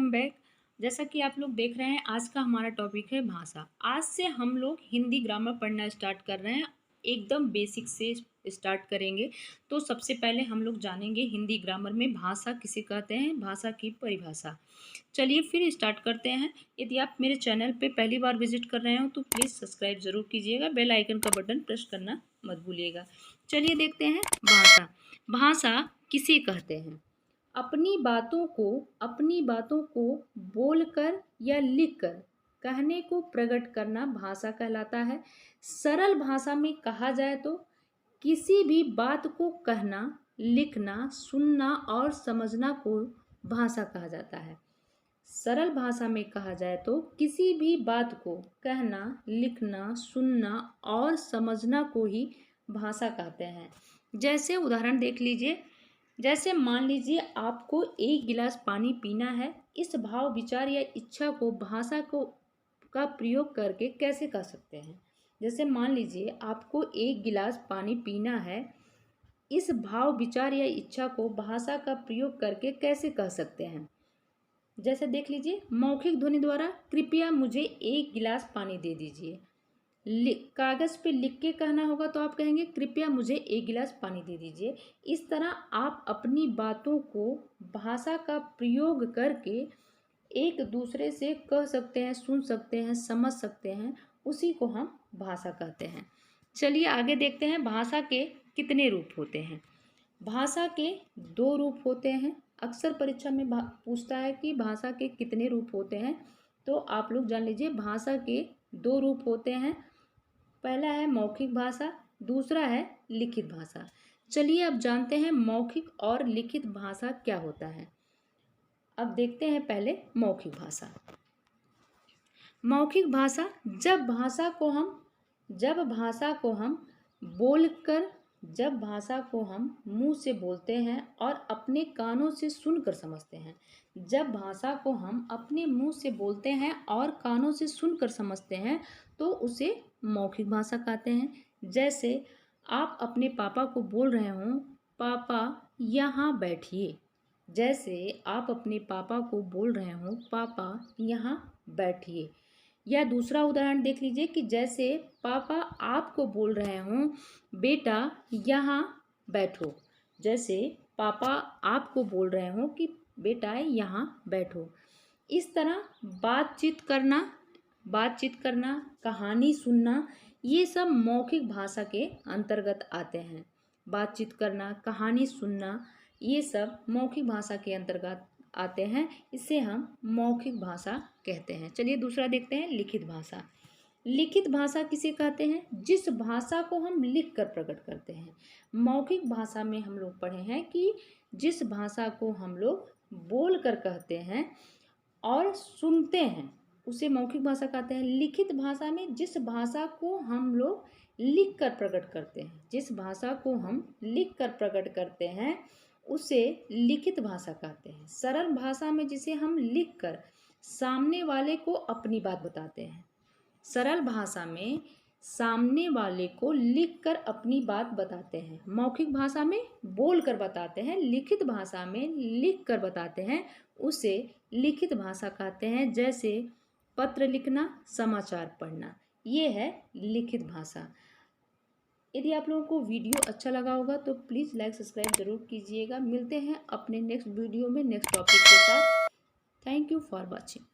Welcome back. जैसा कि आप लोग देख रहे हैं, आज का हमारा टॉपिक है भाषा। आज से हम लोग हिंदी ग्रामर पढ़ना स्टार्ट कर रहे हैं। एकदम बेसिक से स्टार्ट करेंगे। तो सबसे पहले हम लोग जानेंगे हिंदी ग्रामर में भाषा किसे कहते हैं, भाषा की परिभाषा। चलिए फिर स्टार्ट करते हैं। यदि आप मेरे चैनल पे पहली बार विजिट कर रहे हो तो प्लीज़ सब्सक्राइब ज़रूर कीजिएगा, बेल आइकन का बटन प्रेस करना मत भूलिएगा। चलिए देखते हैं भाषा। भाषा किसे कहते हैं? अपनी बातों को बोलकर या लिखकर कहने को प्रकट करना भाषा कहलाता है। सरल भाषा में कहा जाए तो किसी भी बात को कहना, लिखना, सुनना और समझना को भाषा कहा जाता है। सरल भाषा में कहा जाए तो किसी भी बात को कहना, लिखना, सुनना और समझना को ही भाषा कहते हैं। जैसे उदाहरण देख लीजिए। जैसे मान लीजिए आपको एक गिलास पानी पीना है। इस भाव, विचार या इच्छा को भाषा को का प्रयोग करके कैसे कह सकते हैं? जैसे मान लीजिए आपको एक गिलास पानी पीना है। इस भाव, विचार या इच्छा को भाषा का प्रयोग करके कैसे कह सकते हैं? जैसे देख लीजिए, मौखिक ध्वनि द्वारा कृपया मुझे एक गिलास पानी दे दीजिए। कागज़ पे लिख के कहना होगा तो आप कहेंगे कृपया मुझे एक गिलास पानी दे दीजिए। इस तरह आप अपनी बातों को भाषा का प्रयोग करके एक दूसरे से कह सकते हैं, सुन सकते हैं, समझ सकते हैं। उसी को हम भाषा कहते हैं। चलिए आगे देखते हैं, भाषा के कितने रूप होते हैं। भाषा के 2 रूप होते हैं। अक्सर परीक्षा में पूछता है कि भाषा के कितने रूप होते हैं, तो आप लोग जान लीजिए भाषा के 2 रूप होते हैं। पहला है मौखिक भाषा, दूसरा है लिखित भाषा। चलिए अब जानते हैं मौखिक और लिखित भाषा क्या होता है। अब देखते हैं पहले मौखिक भाषा। मौखिक भाषा जब भाषा को हम मुंह से बोलते हैं और अपने कानों से सुनकर समझते हैं। जब भाषा को हम अपने मुंह से बोलते हैं और कानों से सुनकर समझते हैं तो उसे मौखिक भाषा कहते हैं। जैसे आप अपने पापा को बोल रहे हों, पापा यहाँ बैठिए। जैसे आप अपने पापा को बोल रहे हों, पापा यहाँ बैठिए। या दूसरा उदाहरण देख लीजिए कि जैसे पापा आपको बोल रहे हों, बेटा यहाँ बैठो। जैसे पापा आपको बोल रहे हों कि बेटा यहाँ बैठो। इस तरह बातचीत करना, कहानी सुनना, ये सब मौखिक भाषा के अंतर्गत आते हैं। बातचीत करना, कहानी सुनना, ये सब मौखिक भाषा के अंतर्गत आते हैं। इसे हम मौखिक भाषा कहते हैं। चलिए दूसरा देखते हैं, लिखित भाषा। लिखित भाषा किसे कहते हैं? जिस भाषा को हम लिख कर प्रकट करते हैं। मौखिक भाषा में हम लोग पढ़े हैं कि जिस भाषा को हम लोग बोल कर कहते हैं और सुनते हैं उसे मौखिक भाषा कहते हैं। लिखित भाषा में जिस भाषा को हम लोग लिख कर प्रकट करते हैं, जिस भाषा को हम लिख कर प्रकट करते हैं उसे लिखित भाषा कहते हैं। सरल भाषा में जिसे हम लिखकर सामने वाले को अपनी बात बताते हैं। सरल भाषा में सामने वाले को लिखकर अपनी बात बताते हैं। मौखिक भाषा में बोल कर बताते हैं, लिखित भाषा में लिख कर बताते हैं, उसे लिखित भाषा कहते हैं। जैसे पत्र लिखना, समाचार पढ़ना, ये है लिखित भाषा। यदि आप लोगों को वीडियो अच्छा लगा होगा तो प्लीज़ लाइक, सब्सक्राइब ज़रूर कीजिएगा। मिलते हैं अपने नेक्स्ट वीडियो में नेक्स्ट टॉपिक के साथ। Thank you for watching.